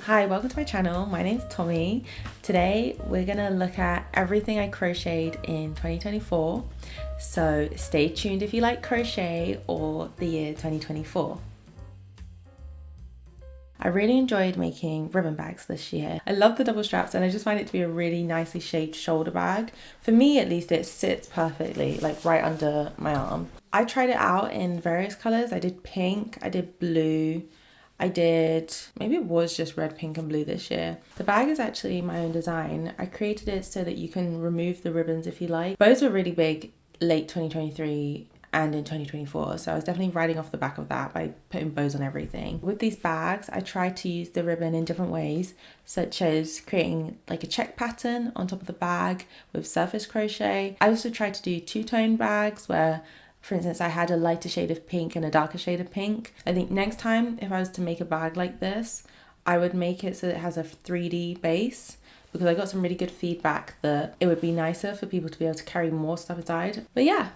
Hi, welcome to my channel. My name's Tommy. Today we're gonna look at everything I crocheted in 2024. So stay tuned if you like crochet or the year 2024. I really enjoyed making ribbon bags this year. I love the double straps and I just find it to be a really nicely shaped shoulder bag. For me at least, it sits perfectly, like right under my arm. I tried it out in various colors. I did pink, I did blue, maybe it was just red, pink and blue this year. The bag is actually my own design. I created it so that you can remove the ribbons if you like. Bows were really big late 2023 and in 2024, so I was definitely riding off the back of that by putting bows on everything. With these bags, I tried to use the ribbon in different ways, such as creating like a check pattern on top of the bag with surface crochet. I also tried to do two-tone bags where, for instance, I had a lighter shade of pink and a darker shade of pink. I think next time, if I was to make a bag like this, I would make it so that it has a 3D base, because I got some really good feedback that it would be nicer for people to be able to carry more stuff inside. But yeah.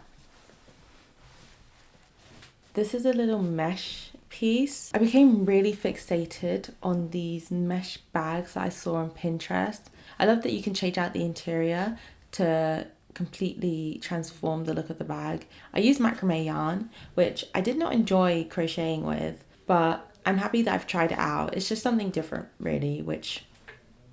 This is a little mesh piece. I became really fixated on these mesh bags that I saw on Pinterest. I love that you can change out the interior to completely transform the look of the bag. I used macrame yarn, which I did not enjoy crocheting with, but I'm happy that I've tried it out. It's just something different really, which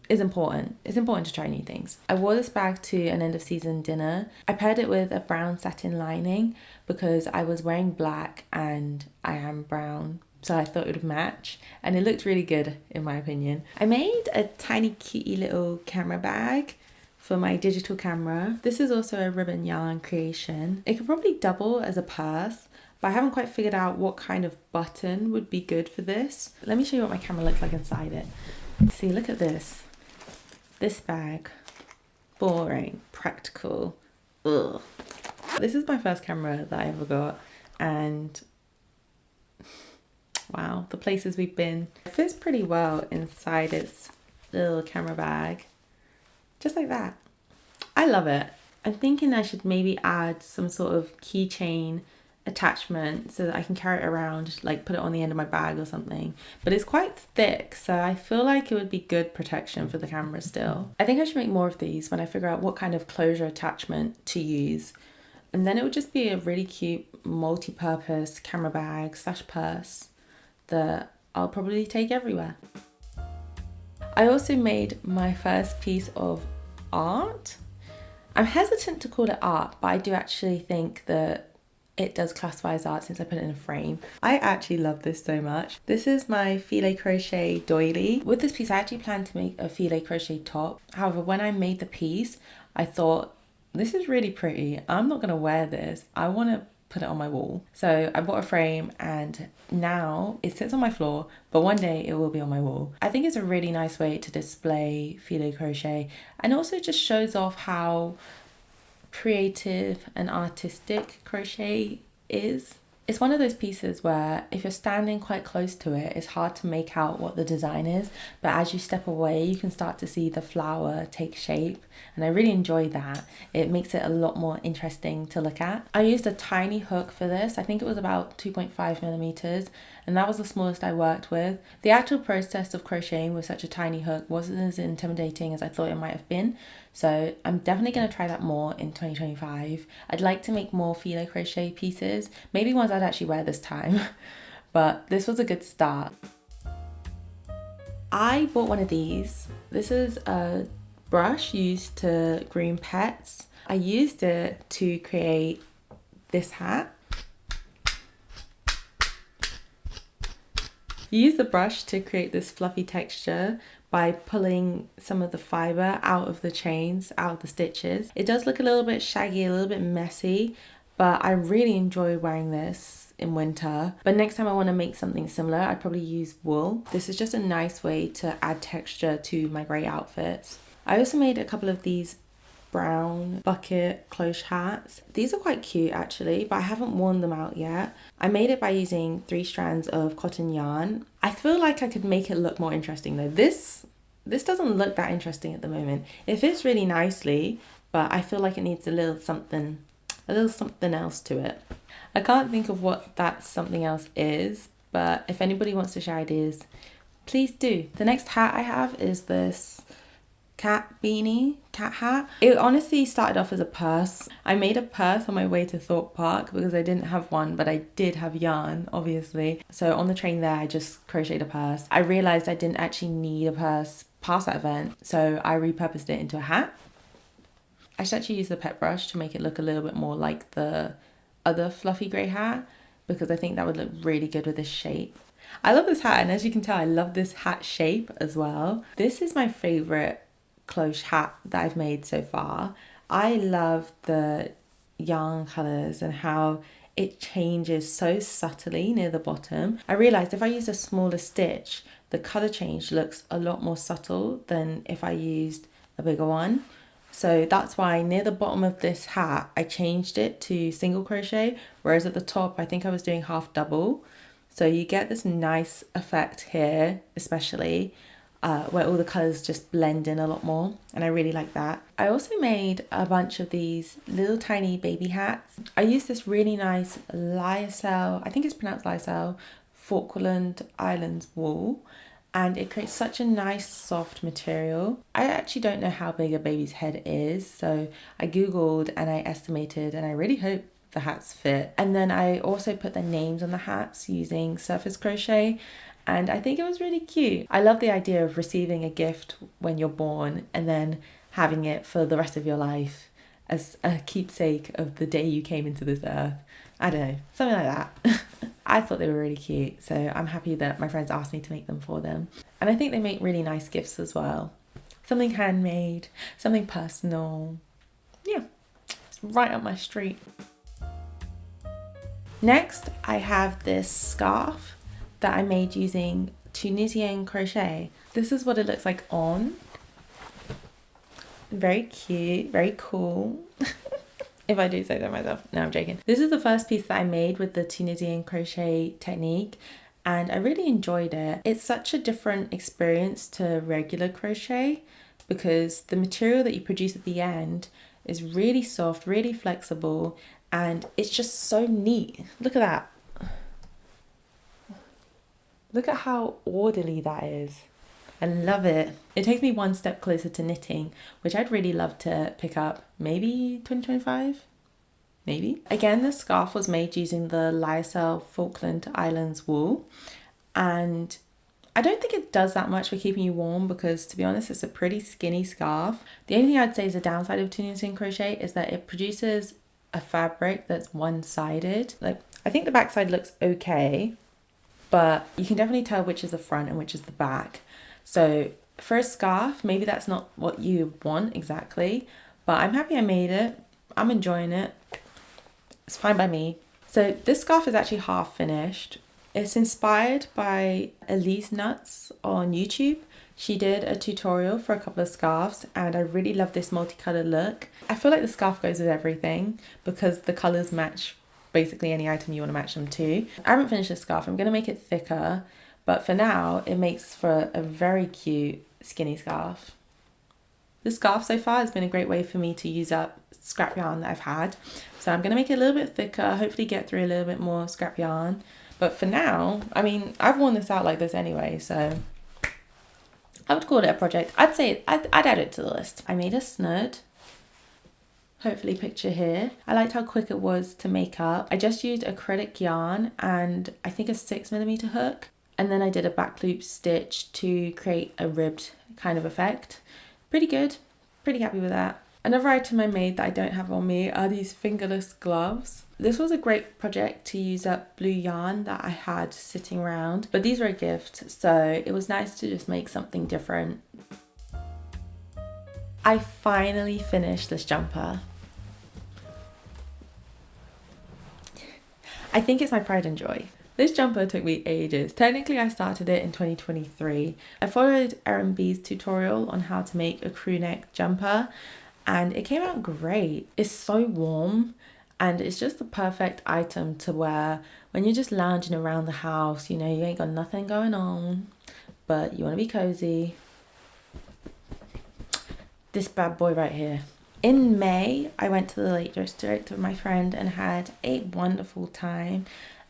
is important. It's important to try new things. I wore this bag to an end of season dinner. I paired it with a brown satin lining because I was wearing black and I am brown, so I thought it would match and it looked really good in my opinion. I made a tiny cutie little camera bag for my digital camera. This is also a ribbon yarn creation. It could probably double as a purse, but I haven't quite figured out what kind of button would be good for this. Let me show you what my camera looks like inside it. See, look at this. This bag, boring, practical, ugh. This is my first camera that I ever got and wow, the places we've been. It fits pretty well inside its little camera bag, just like that. I love it. I'm thinking I should maybe add some sort of keychain attachment so that I can carry it around, like put it on the end of my bag or something, but it's quite thick, so I feel like it would be good protection for the camera still. I think I should make more of these when I figure out what kind of closure attachment to use, and then it would just be a really cute multi-purpose camera bag / purse that I'll probably take everywhere. I also made my first piece of art. I'm hesitant to call it art, but I do actually think that it does classify as art since I put it in a frame. I actually love this so much. This is my filet crochet doily. With this piece, I actually planned to make a filet crochet top. However, when I made the piece, I thought, this is really pretty. I'm not gonna wear this. I wanna put it on my wall. So I bought a frame and now it sits on my floor, but one day it will be on my wall. I think it's a really nice way to display filet crochet and also just shows off how creative and artistic crochet is. It's one of those pieces where if you're standing quite close to it, it's hard to make out what the design is, but as you step away you can start to see the flower take shape, and I really enjoy that. It makes it a lot more interesting to look at. I used a tiny hook for this. I think it was about 2.5 millimeters, and that was the smallest I worked with. The actual process of crocheting with such a tiny hook wasn't as intimidating as I thought it might have been, so I'm definitely going to try that more in 2025. I'd like to make more filet crochet pieces, maybe ones I'd actually wear this time, but this was a good start. I bought one of these. This is a brush used to groom pets. I used it to create this hat. You use the brush to create this fluffy texture by pulling some of the fiber out of the chains, out of the stitches. It does look a little bit shaggy, a little bit messy, but I really enjoy wearing this in winter. But next time I want to make something similar, I'd probably use wool. This is just a nice way to add texture to my grey outfits. I also made a couple of these brown bucket cloche hats. These are quite cute actually, but I haven't worn them out yet. I made it by using 3 strands of cotton yarn. I feel like I could make it look more interesting though. This doesn't look that interesting at the moment. It fits really nicely, but I feel like it needs a little something else to it. I can't think of what that something else is, but if anybody wants to share ideas, please do. The next hat I have is this cat hat. It honestly started off as a purse. I made a purse on my way to Thorpe Park because I didn't have one, but I did have yarn, obviously. So on the train there, I just crocheted a purse. I realized I didn't actually need a purse past that event, so I repurposed it into a hat. I should actually use the pet brush to make it look a little bit more like the other fluffy grey hat, because I think that would look really good with this shape. I love this hat, and as you can tell, I love this hat shape as well. This is my favorite cloche hat that I've made so far. I love the yarn colors and how it changes so subtly near the bottom. I realized if I use a smaller stitch, the color change looks a lot more subtle than if I used a bigger one. So that's why near the bottom of this hat, I changed it to single crochet, whereas at the top, I think I was doing half double. So you get this nice effect here, especially where all the colors just blend in a lot more, and I really like that. I also made a bunch of these little tiny baby hats. I used this really nice lyocell, I think it's pronounced lyocell, Falkland Islands wool, and it creates such a nice soft material. I actually don't know how big a baby's head is, so I googled and I estimated, and I really hope the hats fit. And then I also put the names on the hats using surface crochet, and I think it was really cute. I love the idea of receiving a gift when you're born and then having it for the rest of your life as a keepsake of the day you came into this earth. I don't know, something like that. I thought they were really cute, so I'm happy that my friends asked me to make them for them. And I think they make really nice gifts as well. Something handmade, something personal. Yeah, it's right up my street. Next, I have this scarf that I made using Tunisian crochet. This is what it looks like on. Very cute, very cool. If I do say so myself. No, I'm joking. This is the first piece that I made with the Tunisian crochet technique, and I really enjoyed it. It's such a different experience to regular crochet because the material that you produce at the end is really soft, really flexible, and it's just so neat. Look at that. Look at how orderly that is. I love it. It takes me one step closer to knitting, which I'd really love to pick up maybe 2025, maybe. Again, this scarf was made using the lyocell Falkland Islands wool, and I don't think it does that much for keeping you warm because, to be honest, it's a pretty skinny scarf. The only thing I'd say is the downside of Tunisian crochet is that it produces a fabric that's one-sided. Like, I think the backside looks okay, but you can definitely tell which is the front and which is the back. So for a scarf, maybe that's not what you want exactly, but I'm happy I made it. I'm enjoying it. It's fine by me. So this scarf is actually half finished. It's inspired by Elise Nuts on YouTube. She did a tutorial for a couple of scarves, and I really love this multicolored look. I feel like the scarf goes with everything because the colors match basically any item you want to match them to. I haven't finished this scarf. I'm going to make it thicker, but for now it makes for a very cute skinny scarf. This scarf so far has been a great way for me to use up scrap yarn that I've had. So I'm going to make it a little bit thicker, hopefully get through a little bit more scrap yarn. But for now, I mean, I've worn this out like this anyway, so I would call it a project. I'd say I'd add it to the list. I made a snood. Hopefully picture here. I liked how quick it was to make up. I just used acrylic yarn and I think a 6mm hook. And then I did a back loop stitch to create a ribbed kind of effect. Pretty good. Pretty happy with that. Another item I made that I don't have on me are these fingerless gloves. This was a great project to use up blue yarn that I had sitting around, but these were a gift, so it was nice to just make something different. I finally finished this jumper. I think it's my pride and joy. This jumper took me ages. Technically, I started it in 2023. I followed Erin B's tutorial on how to make a crew neck jumper, and it came out great. It's so warm, and it's just the perfect item to wear when you're just lounging around the house. You know, you ain't got nothing going on, but you want to be cozy. This bad boy right here. In May, I went to the Lake District with my friend and had a wonderful time.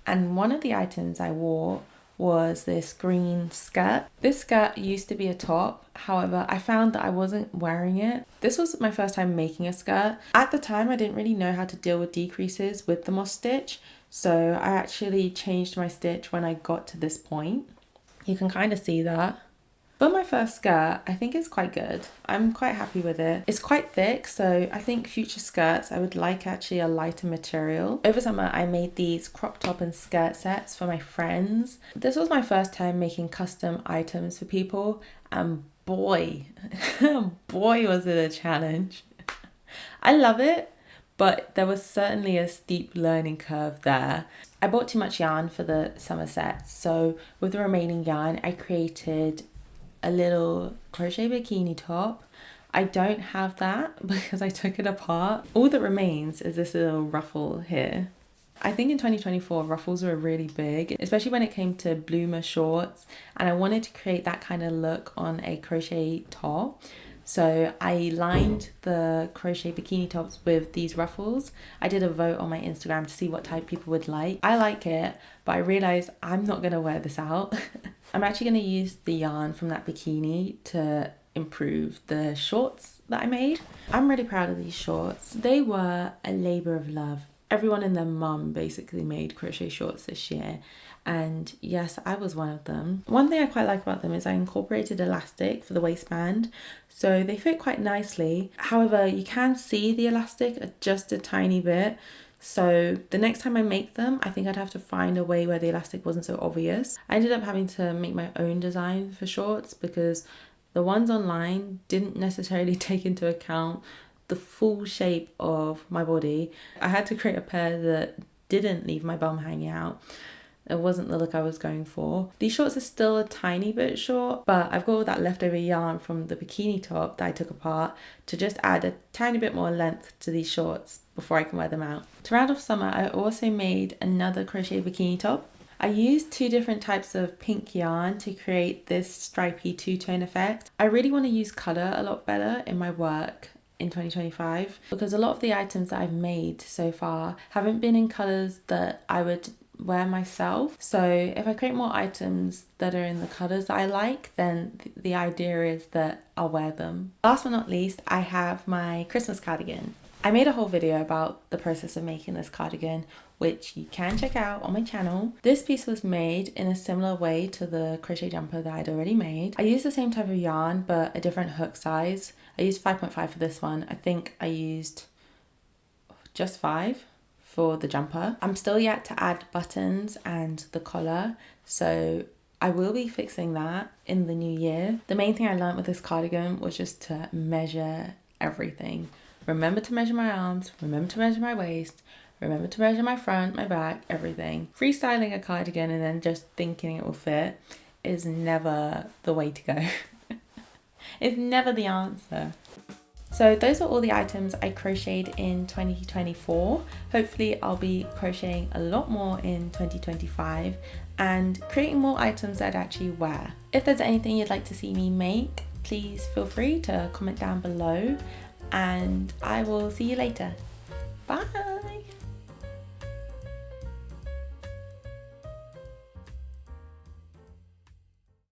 And one of the items I wore was this green skirt. This skirt used to be a top, however, I found that I wasn't wearing it. This was my first time making a skirt. At the time, I didn't really know how to deal with decreases with the moss stitch, so I actually changed my stitch when I got to this point. You can kind of see that. But my first skirt, I think it's quite good. I'm quite happy with it. It's quite thick, so I think future skirts, I would like actually a lighter material. Over summer, I made these crop top and skirt sets for my friends. This was my first time making custom items for people, and boy, boy was it a challenge. I love it, but there was certainly a steep learning curve there. I bought too much yarn for the summer sets, so with the remaining yarn, I created a little crochet bikini top. I don't have that because I took it apart. All that remains is this little ruffle here. I think in 2024 ruffles were really big, especially when it came to bloomer shorts, and I wanted to create that kind of look on a crochet top. So I lined the crochet bikini tops with these ruffles. I did a vote on my Instagram to see what type people would like. I like it, but I realized I'm not gonna wear this out. I'm actually gonna use the yarn from that bikini to improve the shorts that I made. I'm really proud of these shorts. They were a labor of love. Everyone and their mum basically made crochet shorts this year. And yes, I was one of them. One thing I quite like about them is I incorporated elastic for the waistband, so they fit quite nicely. However, you can see the elastic just a tiny bit, so the next time I make them, I think I'd have to find a way where the elastic wasn't so obvious. I ended up having to make my own design for shorts because the ones online didn't necessarily take into account the full shape of my body. I had to create a pair that didn't leave my bum hanging out. It wasn't the look I was going for. These shorts are still a tiny bit short, but I've got all that leftover yarn from the bikini top that I took apart to just add a tiny bit more length to these shorts before I can wear them out. To round off summer, I also made another crochet bikini top. I used two different types of pink yarn to create this stripy two-tone effect. I really want to use colour a lot better in my work in 2025 because a lot of the items that I've made so far haven't been in colours that I would wear myself. So if I create more items that are in the colours that I like, then the idea is that I'll wear them. Last but not least, I have my Christmas cardigan. I made a whole video about the process of making this cardigan, which you can check out on my channel. This piece was made in a similar way to the crochet jumper that I'd already made. I used the same type of yarn, but a different hook size. I used 5.5 for this one. I think I used just 5 for the jumper. I'm still yet to add buttons and the collar, so I will be fixing that in the new year. The main thing I learned with this cardigan was just to measure everything. Remember to measure my arms, remember to measure my waist, remember to measure my front, my back, everything. Freestyling a cardigan and then just thinking it will fit is never the way to go. It's never the answer. So those are all the items I crocheted in 2024. Hopefully I'll be crocheting a lot more in 2025 and creating more items that I'd actually wear. If there's anything you'd like to see me make, please feel free to comment down below and I will see you later. Bye!